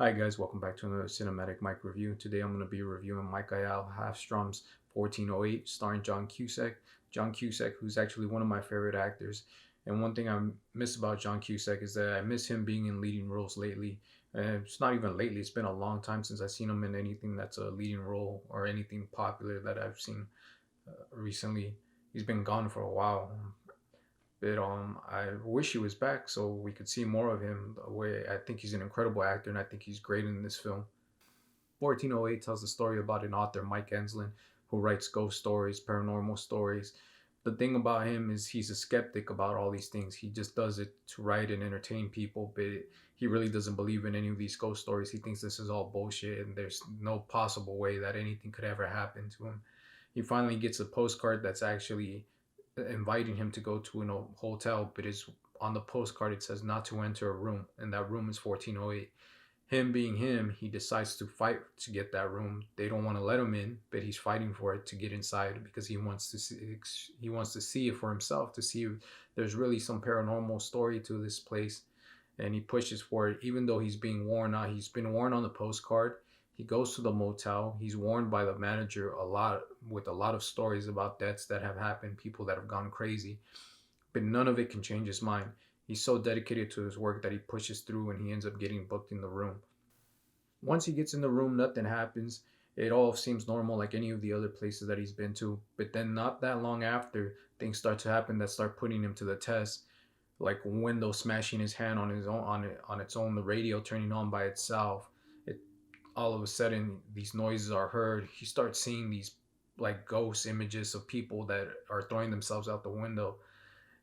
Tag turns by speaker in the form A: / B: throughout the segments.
A: Hi guys, welcome back to another Cinematic Mike review. Today I'm going to be reviewing Mikael Halfstrom's 1408 starring John Cusack. John Cusack, who's actually one of my favorite actors. And one thing I miss about John Cusack is that I miss him being in leading roles lately. It's not even lately, it's been a long time since I've seen him in anything that's a leading role or anything popular that I've seen recently. He's been gone for a while. But I wish he was back so we could see more of him. The way I think he's an incredible actor, and I think he's great in this film. 1408 tells the story about an author, Mike Enslin, who writes ghost stories, paranormal stories. The thing about him is he's a skeptic about all these things. He just does it to write and entertain people, but he really doesn't believe in any of these ghost stories. He thinks this is all bullshit and there's no possible way that anything could ever happen to him. He finally gets a postcard that's actually inviting him to go to a hotel, but is on the postcard it says not to enter a room, and that room is 1408. Him being him, he decides to fight to get that room. They don't want to let him in, but he's fighting for it to get inside because he wants to see it for himself, to see if there's really some paranormal story to this place. And he pushes for it, even though he's being warned. Now he's been warned on the postcard. He goes to the motel. He's warned by the manager a lot with a lot of stories about deaths that have happened, people that have gone crazy, but none of it can change his mind. He's so dedicated to his work that he pushes through and he ends up getting booked in the room. Once he gets in the room, nothing happens. It all seems normal like any of the other places that he's been to. But then not that long after, things start to happen that start putting him to the test. Like window smashing his hand on his own on its own, the radio turning on by itself. It all of a sudden these noises are heard. He starts seeing these like ghost images of people that are throwing themselves out the window.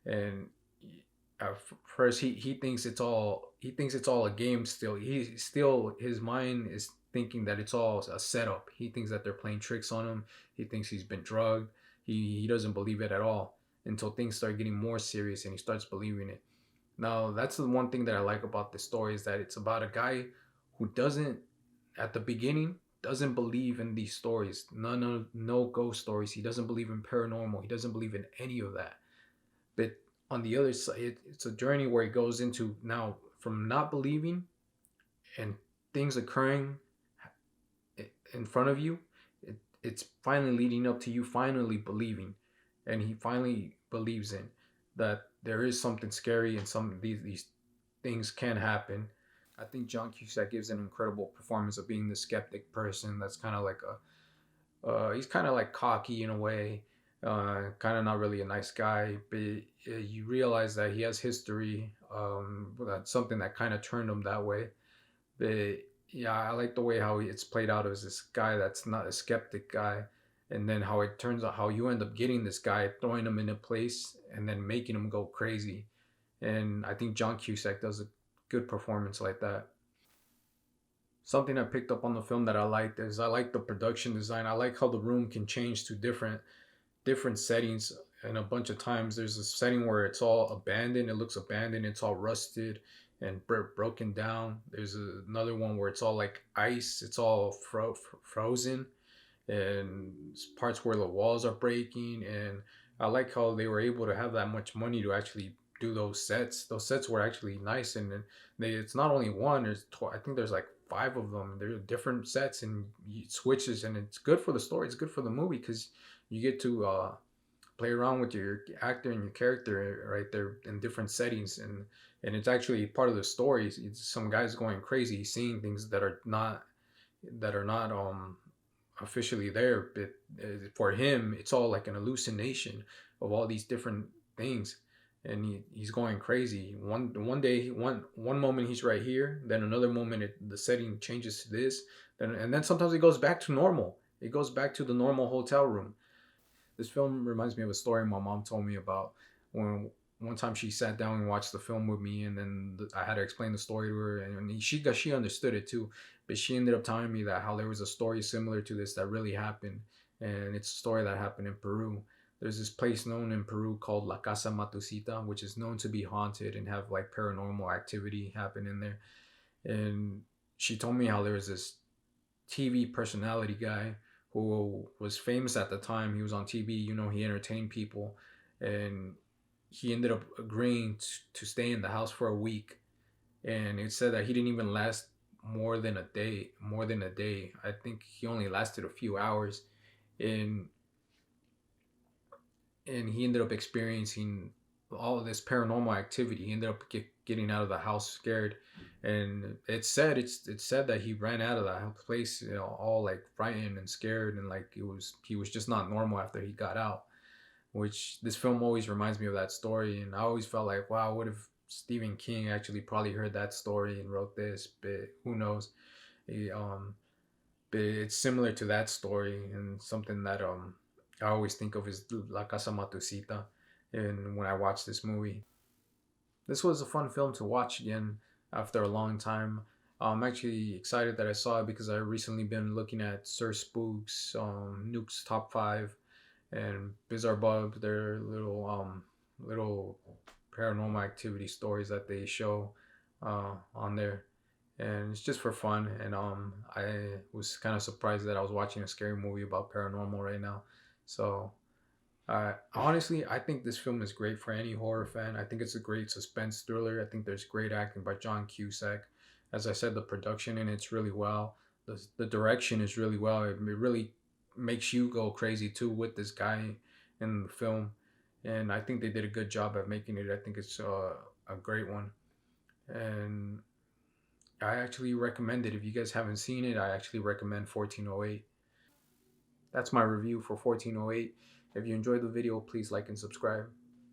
A: And at first he thinks it's all a game still. He still, his mind is thinking that it's all a setup. He thinks that they're playing tricks on him. He thinks he's been drugged. He doesn't believe it at all until things start getting more serious and he starts believing it. Now that's the one thing that I like about this story, is that it's about a guy who doesn't, at the beginning, doesn't believe in these stories. No ghost stories. He doesn't believe in paranormal. He doesn't believe in any of that. But on the other side, it's a journey where he goes into now from not believing and things occurring in front of you. It's finally leading up to you finally believing, and he finally believes in that there is something scary and some of these things can happen. I think John Cusack gives an incredible performance of being the skeptic person that's kind of like he's kind of like cocky in a way, kind of not really a nice guy, but you realize that he has history. That's something that kind of turned him that way. But yeah, I like the way how it's played out as this guy that's not a skeptic guy, and then how it turns out how you end up getting this guy, throwing him in a place, and then making him go crazy. And I think John Cusack does a good performance like that. Something I picked up on the film that I liked is I like the production design. I like how the room can change to different settings, and a bunch of times there's a setting where it's all abandoned. It looks abandoned. It's all rusted and broken down. There's another one where it's all like ice. It's all frozen, and parts where the walls are breaking. And I like how they were able to have that much money to actually do those sets. Those sets were actually nice, and it's not only one. I think there's like five of them. They're different sets and switches, and it's good for the story. It's good for the movie because you get to play around with your actor and your character right there in different settings, and it's actually part of the story. It's some guys going crazy, seeing things that are not officially there, but for him, it's all like an hallucination of all these different things, and he's going crazy. One day, one moment he's right here, then another moment the setting changes to this, then sometimes it goes back to normal. It goes back to the normal hotel room. This film reminds me of a story my mom told me about when one time she sat down and watched the film with me, and then I had to explain the story to her, and she understood it too, but she ended up telling me that how there was a story similar to this that really happened, and it's a story that happened in Peru. There's this place known in Peru called La Casa Matusita, which is known to be haunted and have like paranormal activity happen in there. And she told me how there was this TV personality guy who was famous at the time. He was on TV, he entertained people, and he ended up agreeing to stay in the house for a week. And it said that he didn't even last. more than a day. I think he only lasted a few hours, and he ended up experiencing all of this paranormal activity. He ended up getting out of the house scared, and it's said that he ran out of the place, all like frightened and scared, and like he was just not normal after he got out. Which this film always reminds me of that story, and I always felt like, wow, what if Stephen King actually probably heard that story and wrote this? But who knows? He, but it's similar to that story, and something that I always think of is La Casa Matusita. And when I watch this movie, this was a fun film to watch again after a long time. I'm actually excited that I saw it because I recently been looking at Sir Spook's Nuke's Top Five and Bizarre Bub, their little paranormal activity stories that they show on there, and it's just for fun. And I was kind of surprised that I was watching a scary movie about paranormal right now. So honestly, I think this film is great for any horror fan. I think it's a great suspense thriller. I think there's great acting by John Cusack. As I said, the production in it's really well. The direction is really well. It really makes you go crazy too with this guy in the film, and I think they did a good job at making it. I think it's a great one, and I actually recommend it. If you guys haven't seen it, I actually recommend 1408. That's my review for 1408. If you enjoyed the video, please like and subscribe.